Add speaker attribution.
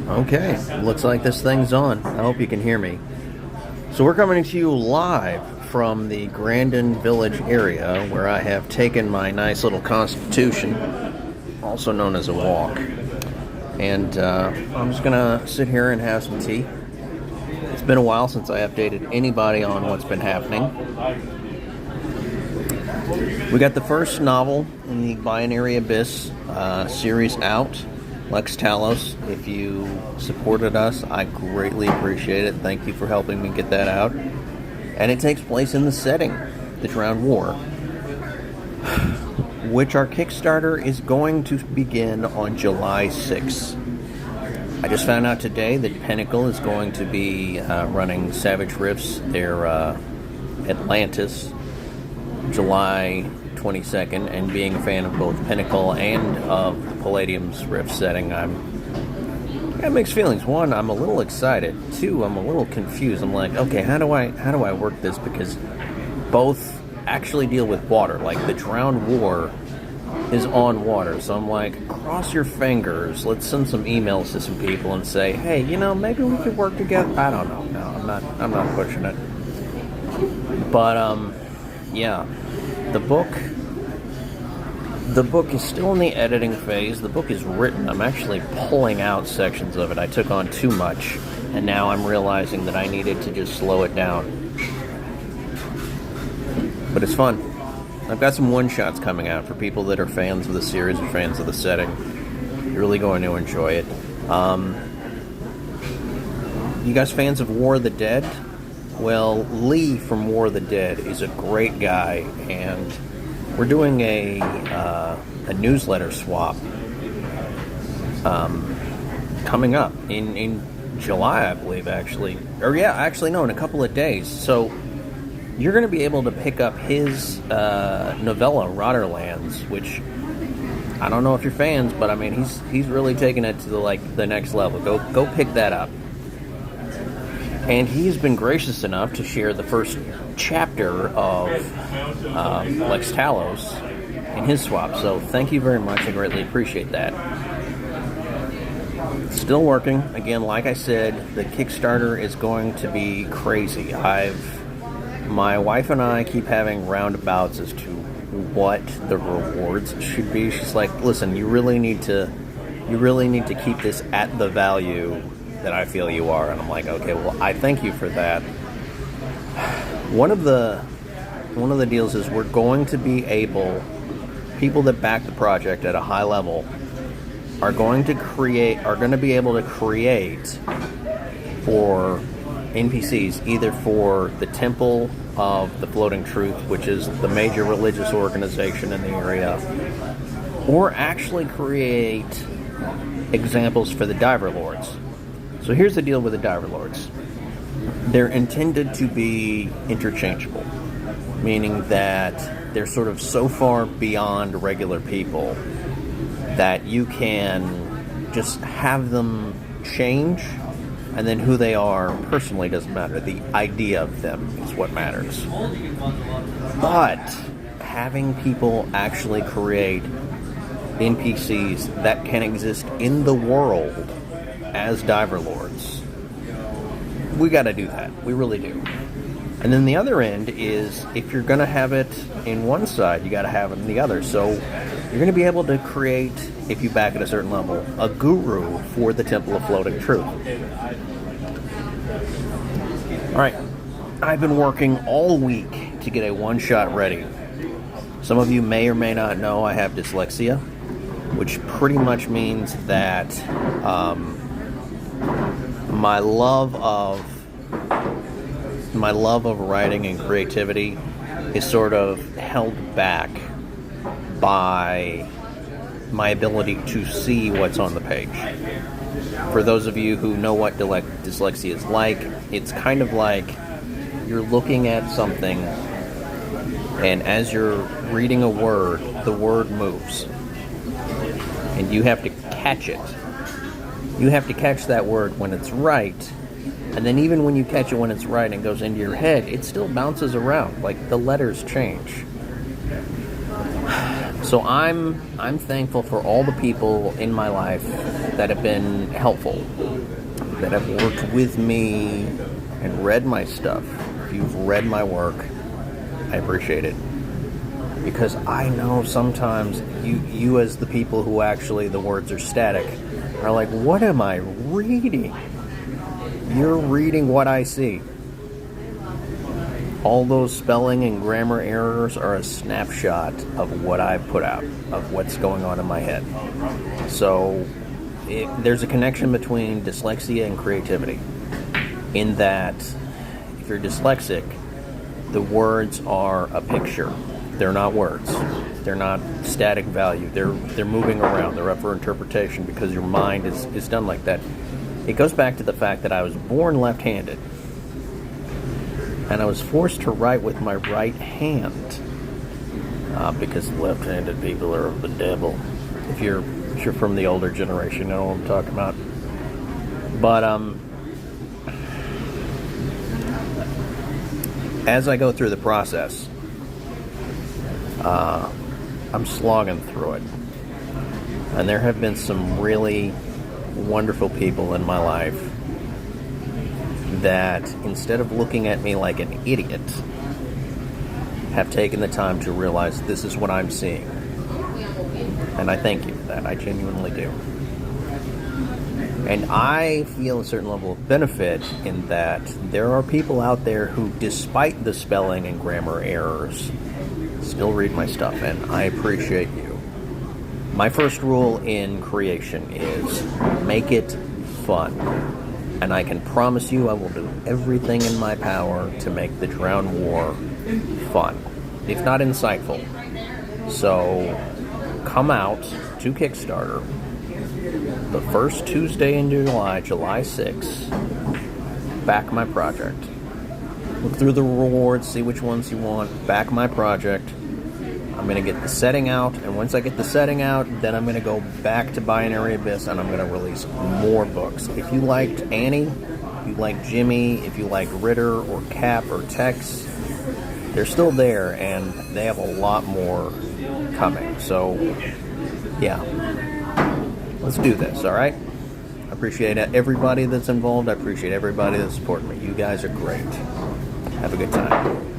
Speaker 1: Okay, looks like this thing's on. I hope you can hear me. So we're coming to you live from the Grandin Village area where I have taken my nice little Constitution, also known as a walk. And I'm just going to sit here and have some tea. It's been a while since I updated anybody on what's been happening. We got the first novel in the Binary Abyss series out, Lex Talos. If you supported us, I greatly appreciate it. Thank you for helping me get that out. And it takes place in the setting, the Drowned War, which our Kickstarter is going to begin on July 6th. I just found out today that Pinnacle is going to be running Savage Rifts, their Atlantis, July 22nd, and being a fan of both Pinnacle and of the Palladium's Rift setting, I got mixed feelings. One, I'm a little excited. Two, I'm a little confused. I'm like, okay, how do I work this? Because both actually deal with water. Like the Drowned War is on water, so I'm like, cross your fingers. Let's send some emails to some people and say, hey, maybe we could work together. I don't know. No, I'm not pushing it. But yeah, the book is still in the editing phase. The book is written. I'm actually pulling out sections of it. I took on too much, and now I'm realizing that I needed to just slow it down. But it's fun. I've got some one-shots coming out for people that are fans of the series or fans of the setting. You're really going to enjoy it. You guys fans of War of the Dead? Well, Lee from War of the Dead is a great guy, and we're doing a newsletter swap coming up in July, I believe, actually. Or yeah, actually, no, in a couple of days. So you're going to be able to pick up his novella, Rotterlands, which I don't know if you're fans, but I mean, he's really taking it to the next level. Go pick that up. And he's been gracious enough to share the first chapter of Lex Talos in his swap. So thank you very much. I greatly appreciate that. Still working. Again, like I said, the Kickstarter is going to be crazy. My wife and I keep having roundabouts as to what the rewards should be. She's like, listen, you really need to keep this at the value that I feel you are. And I'm like, okay, well, I thank you for that. One of the deals is we're going to be able, people that back the project at a high level are going to be able to create for NPCs, either for the Temple of the Floating Truth, which is the major religious organization in the area, or actually create examples for the Diver Lords. So here's the deal with the Diver Lords. They're intended to be interchangeable, meaning that they're sort of so far beyond regular people that you can just have them change, and then who they are personally doesn't matter. The idea of them is what matters. But having people actually create NPCs that can exist in the world as Diver Lords, we got to do that. We really do. And then the other end is, if you're going to have it in one side, you got to have it in the other. So you're going to be able to create, if you back at a certain level, a guru for the Temple of Floating Truth. All right, I've been working all week to get a one-shot ready. Some of you may or may not know I have dyslexia, which pretty much means that my love of writing and creativity is sort of held back by my ability to see what's on the page. For those of you who know what dyslexia is like, it's kind of like you're looking at something, and as you're reading a word, the word moves. And you have to catch it. You have to catch that word when it's right, and then even when you catch it when it's right and goes into your head, it still bounces around, like the letters change. So I'm thankful for all the people in my life that have been helpful. that have worked with me and read my stuff, if you've read my work, I appreciate it. Because I know sometimes you as the people who actually the words are static are like, what am I reading? You're reading what I see. All those spelling and grammar errors are a snapshot of what I put out, of what's going on in my head. So there's a connection between dyslexia and creativity, in that if you're dyslexic, the words are a picture. They're not words. They're not static value. They're moving around. They're up for interpretation because your mind is done like that. It goes back to the fact that I was born left-handed, and I was forced to write with my right hand because left-handed people are the devil. If you're from the older generation, you know what I'm talking about. But as I go through the process, I'm slogging through it. And there have been some really wonderful people in my life that, instead of looking at me like an idiot, have taken the time to realize this is what I'm seeing. And I thank you for that. I genuinely do. And I feel a certain level of benefit in that there are people out there who, despite the spelling and grammar errors, still read my stuff, and I appreciate you. My first rule in creation is make it fun. And I can promise you I will do everything in my power to make the Drowned War fun, if not insightful. So come out to Kickstarter the first Tuesday in July, July 6th. Back my project. Look through the rewards, see which ones you want. Back my project. I'm going to get the setting out, and once I get the setting out, then I'm going to go back to Binary Abyss, and I'm going to release more books. If you liked Annie, if you liked Jimmy, if you like Ritter or Cap or Tex, they're still there, and they have a lot more coming. So, yeah. Let's do this, all right? I appreciate everybody that's involved. I appreciate everybody that's supporting me. You guys are great. Have a good time.